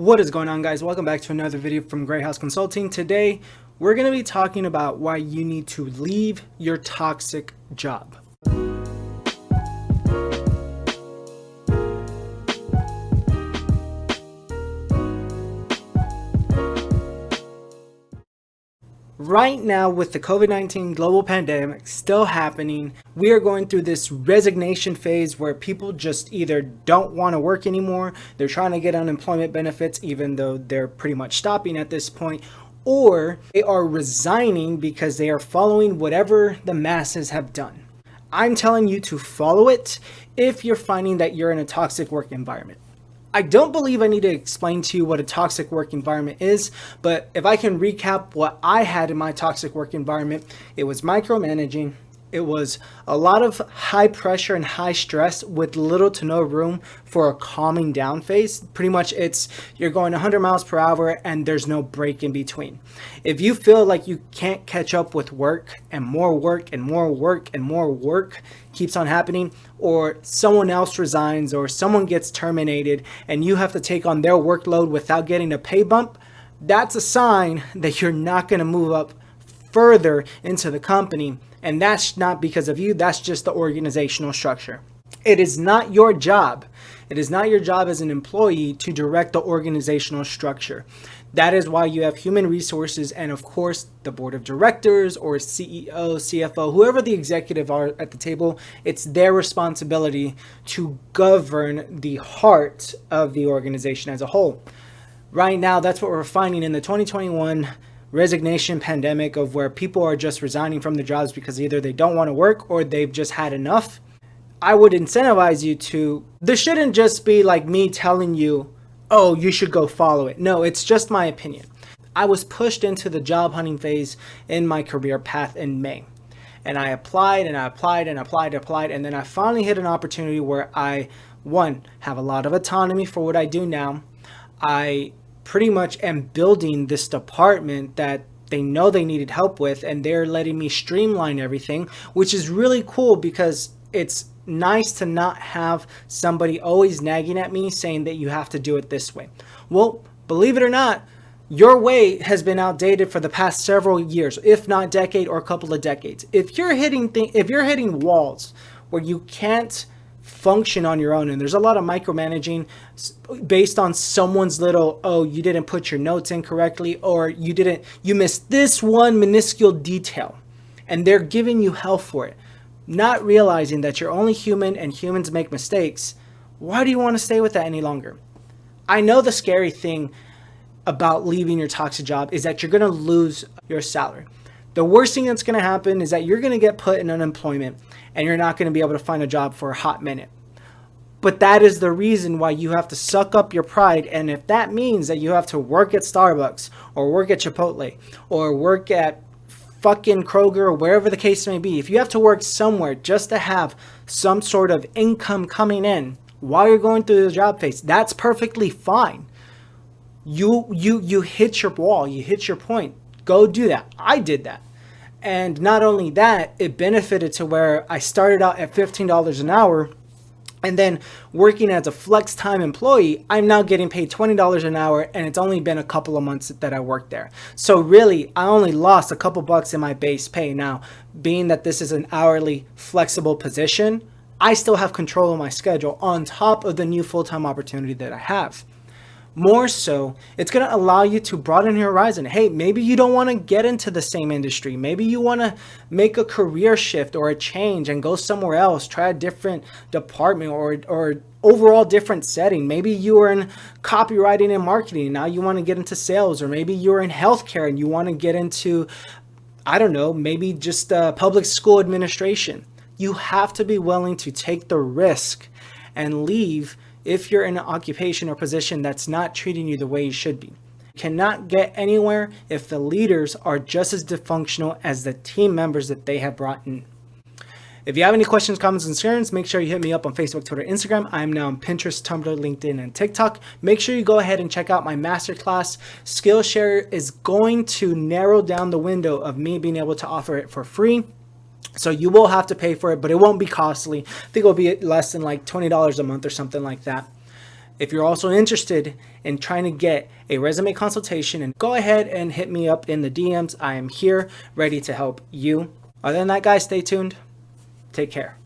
What is going on, guys? Welcome back to another video from Gray House Consulting. Today we're going to be talking about why you need to leave your toxic job. Right now, with the COVID-19 global pandemic still happening, we are going through this resignation phase where people just either don't want to work anymore, they're trying to get unemployment benefits even though they're pretty much stopping at this point, or they are resigning because they are following whatever the masses have done. I'm telling you to follow it if you're finding that you're in a toxic work environment. I don't believe I need to explain to you what a toxic work environment is, but if I can recap what I had in my toxic work environment, it was micromanaging. It was a lot of high pressure and high stress with little to no room for a calming down phase. Pretty much you're going 100 miles per hour and there's no break in between. If you feel like you can't catch up with work and more work and more work and more work keeps on happening, or someone else resigns or someone gets terminated and you have to take on their workload without getting a pay bump, that's a sign that you're not going to move up further into the company. And that's not because of you, that's just the organizational structure. It is not your job. It is not your job as an employee to direct the organizational structure. That is why you have human resources and, of course, the board of directors or CEO, CFO, whoever the executive are at the table. It's their responsibility to govern the heart of the organization as a whole. Right now, that's what we're finding in the 2021 resignation pandemic, of where people are just resigning from their jobs because either they don't want to work or they've just had enough. I would incentivize you to, this shouldn't just be like me telling you, oh, you should go follow it. No, it's just my opinion. I was pushed into the job hunting phase in my career path in May. And I applied and I applied and applied. And then I finally hit an opportunity where I, one, have a lot of autonomy for what I do now. I pretty much am building this department that they know they needed help with, and they're letting me streamline everything, which is really cool because it's nice to not have somebody always nagging at me saying that you have to do it this way. Well, believe it or not, your way has been outdated for the past several years, if not decade or a couple of decades. If you're hitting walls where you can't function on your own, and there's a lot of micromanaging based on someone's little, oh, you didn't put your notes in correctly, or you missed this one minuscule detail, and they're giving you hell for it, not realizing that you're only human and humans make mistakes. Why do you want to stay with that any longer? I know the scary thing about leaving your toxic job is that you're going to lose your salary. The worst thing that's going to happen is that you're going to get put in unemployment and you're not going to be able to find a job for a hot minute. But that is the reason why you have to suck up your pride. And if that means that you have to work at Starbucks or work at Chipotle or work at fucking Kroger or wherever the case may be, if you have to work somewhere just to have some sort of income coming in while you're going through the job phase, that's perfectly fine. You hit your wall, you hit your point. Go do that. I did that. And not only that, it benefited to where I started out at $15 an hour, and then working as a flex time employee, I'm now getting paid $20 an hour, and it's only been a couple of months that I worked there. So really, I only lost a couple bucks in my base pay. Now, being that this is an hourly flexible position, I still have control of my schedule on top of the new full-time opportunity that I have. More so, it's going to allow you to broaden your horizon. Hey, maybe you don't want to get into the same industry. Maybe you want to make a career shift or a change and go somewhere else, try a different department or overall different setting. Maybe you were in copywriting and marketing, and now you want to get into sales, or maybe you're in healthcare and you want to get into, I don't know, maybe just public school administration. You have to be willing to take the risk and leave if you're in an occupation or position that's not treating you the way you should be. You cannot get anywhere if the leaders are just as dysfunctional as the team members that they have brought in. If you have any questions, comments, and concerns, make sure you hit me up on Facebook, Twitter, Instagram. I'm now on Pinterest, Tumblr, LinkedIn, and TikTok. Make sure you go ahead and check out my masterclass. Skillshare is going to narrow down the window of me being able to offer it for free. So you will have to pay for it, but it won't be costly. I think it'll be less than like $20 a month or something like that. If you're also interested in trying to get a resume consultation, and go ahead and hit me up in the DMs. I am here ready to help you. Other than that, guys, stay tuned. Take care.